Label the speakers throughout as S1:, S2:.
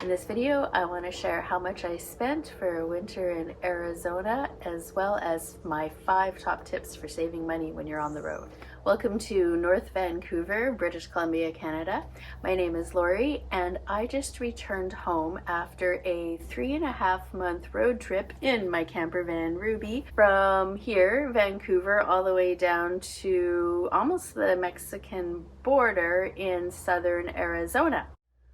S1: In this video, I want to share how much I spent for a winter in Arizona, as well as my 5 top tips for saving money when you're on the road. Welcome to North Vancouver, British Columbia, Canada. My name is Laurie, and I just returned home after a 3.5-month road trip in my camper van Ruby from here, Vancouver, all the way down to almost the Mexican border in southern Arizona.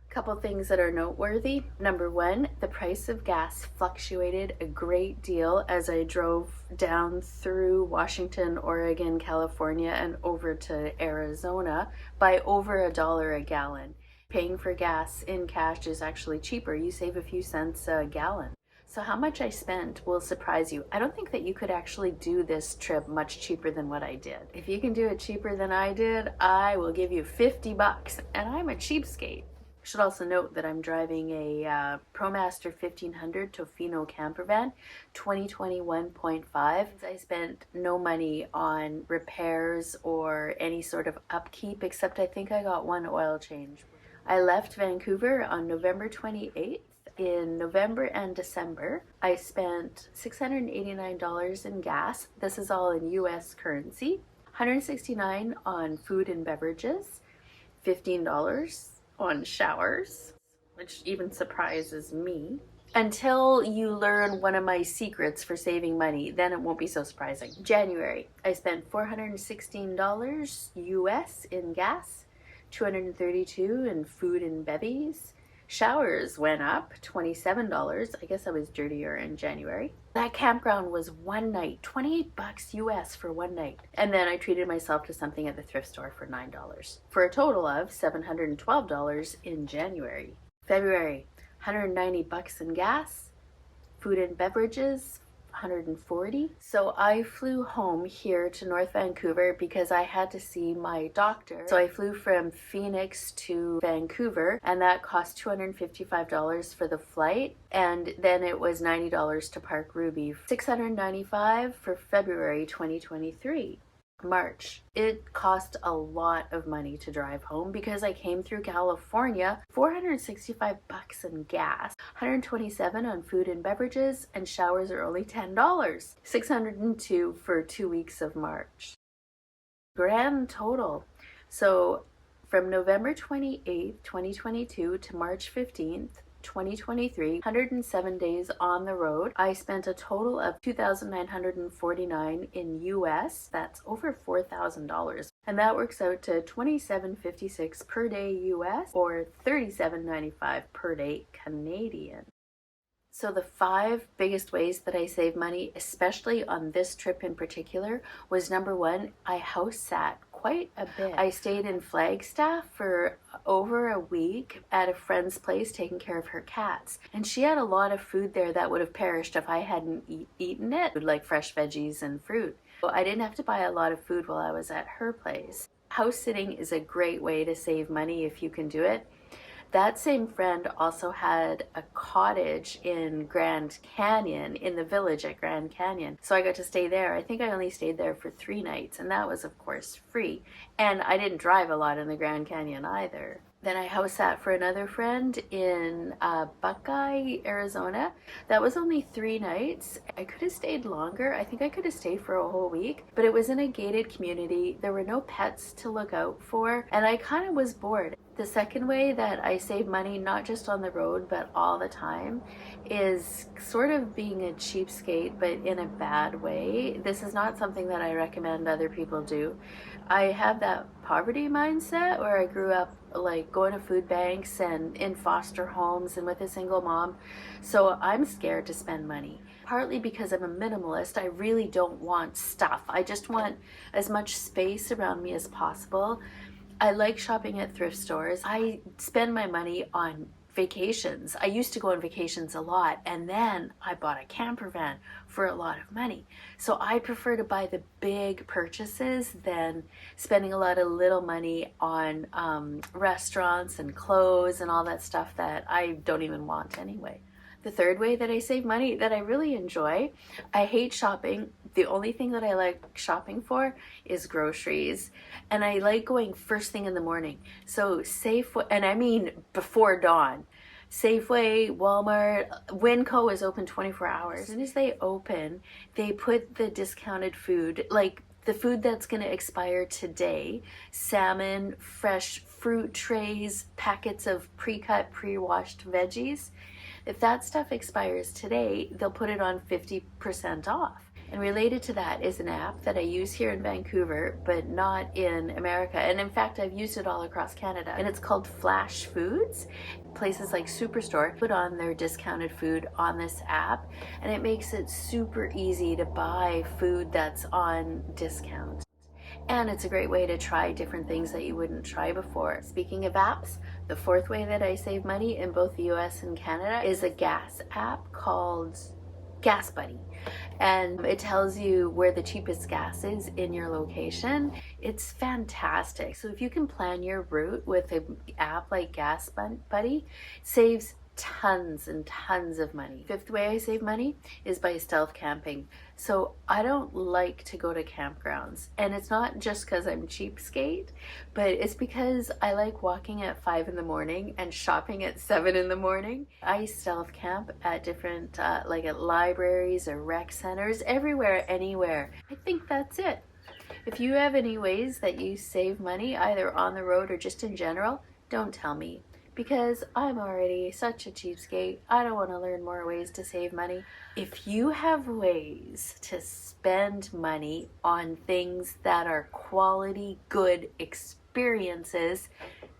S1: Couple things that are noteworthy. Number one, the price of gas fluctuated a great deal as I drove down through Washington, Oregon, California, and over to Arizona by over $1 a gallon. Paying for gas in cash is actually cheaper. You save a few cents a gallon. So how much I spent will surprise you. I don't think that you could actually do this trip much cheaper than what I did. If you can do it cheaper than I did, I will give you $50, and I'm a cheapskate. Should also note that I'm driving a ProMaster 1500 Tofino camper van, 2021.5. I spent no money on repairs or any sort of upkeep, except I think I got one oil change. I left Vancouver on November 28th. In November and December, I spent $689 in gas. This is all in US currency. $169 on food and beverages, $15 on showers, which even surprises me. Until you learn one of my secrets for saving money, then it won't be so surprising. January, I spent $416 US in gas, $232 in food and bevies. Showers went up $27. I guess I was dirtier in January. That campground was one night, $28 US for one night. And then I treated myself to something at the thrift store for $9, for a total of $712 in January. February, $190 in gas, food and beverages, $140. So I flew home here to North Vancouver because I had to see my doctor. So I flew from Phoenix to Vancouver, and that cost $255 for the flight, and then it was $90 to park Ruby. $695 for February 2023. March, it cost a lot of money to drive home because I came through California. $465 in gas, $127 on food and beverages, and showers are only $10. $602 for 2 weeks of March. Grand total. So from November 28th, 2022 to March 15th, 2023, 107 days on the road, I spent a total of $2,949 in US. That's over $4,000. And that works out to $27.56 per day US, or $37.95 per day Canadian. So the 5 biggest ways that I save money, especially on this trip in particular, was number one, I house sat quite a bit. I stayed in Flagstaff for over a week at a friend's place taking care of her cats. And she had a lot of food there that would have perished if I hadn't eaten it, like fresh veggies and fruit. So I didn't have to buy a lot of food while I was at her place. House sitting is a great way to save money if you can do it. That same friend also had a cottage in Grand Canyon, in the village at Grand Canyon. So I got to stay there. I think I only stayed there for 3 nights, and that was, of course, free. And I didn't drive a lot in the Grand Canyon either. Then I house sat for another friend in Buckeye, Arizona. That was only 3 nights. I could have stayed longer. I think I could have stayed for a whole week, but it was in a gated community. There were no pets to look out for, and I kind of was bored. The second way that I save money, not just on the road, but all the time, is sort of being a cheapskate, but in a bad way. This is not something that I recommend other people do. I have that poverty mindset where I grew up like going to food banks and in foster homes and with a single mom. So I'm scared to spend money. Partly because I'm a minimalist, I really don't want stuff. I just want as much space around me as possible. I like shopping at thrift stores. I spend my money on vacations. I used to go on vacations a lot, and then I bought a camper van for a lot of money. So I prefer to buy the big purchases than spending a lot of little money on restaurants and clothes and all that stuff that I don't even want anyway. The third way that I save money that I really enjoy, I hate shopping. The only thing that I like shopping for is groceries. And I like going first thing in the morning. So and I mean before dawn. Safeway, Walmart, Winco is open 24 hours. As soon as they open, they put the discounted food, like the food that's going to expire today, salmon, fresh fruit trays, packets of pre-cut, pre-washed veggies. If that stuff expires today, they'll put it on 50% off. And related to that is an app that I use here in Vancouver, but not in America. And in fact, I've used it all across Canada. And it's called Flash Foods. Places like Superstore put on their discounted food on this app, and it makes it super easy to buy food that's on discount. And it's a great way to try different things that you wouldn't try before. Speaking of apps, the fourth way that I save money in both the US and Canada is a gas app called Gas Buddy, and it tells you where the cheapest gas is in your location. It's fantastic. So if you can plan your route with an app like Gas Buddy, it saves tons and tons of money. Fifth way I save money is by stealth camping. So I don't like to go to campgrounds, and it's not just because I'm cheapskate, but it's because I like walking at 5 in the morning and shopping at 7 in the morning. I stealth camp at different like at libraries or rec centers, everywhere, anywhere. I think that's it. If you have any ways that you save money either on the road or just in general, don't tell me, because I'm already such a cheapskate. I don't want to learn more ways to save money. If you have ways to spend money on things that are quality, good experiences,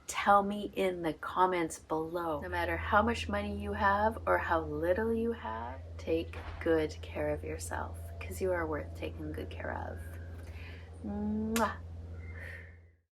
S1: tell me in the comments below. No matter how much money you have or how little you have, take good care of yourself, because you are worth taking good care of. Mwah.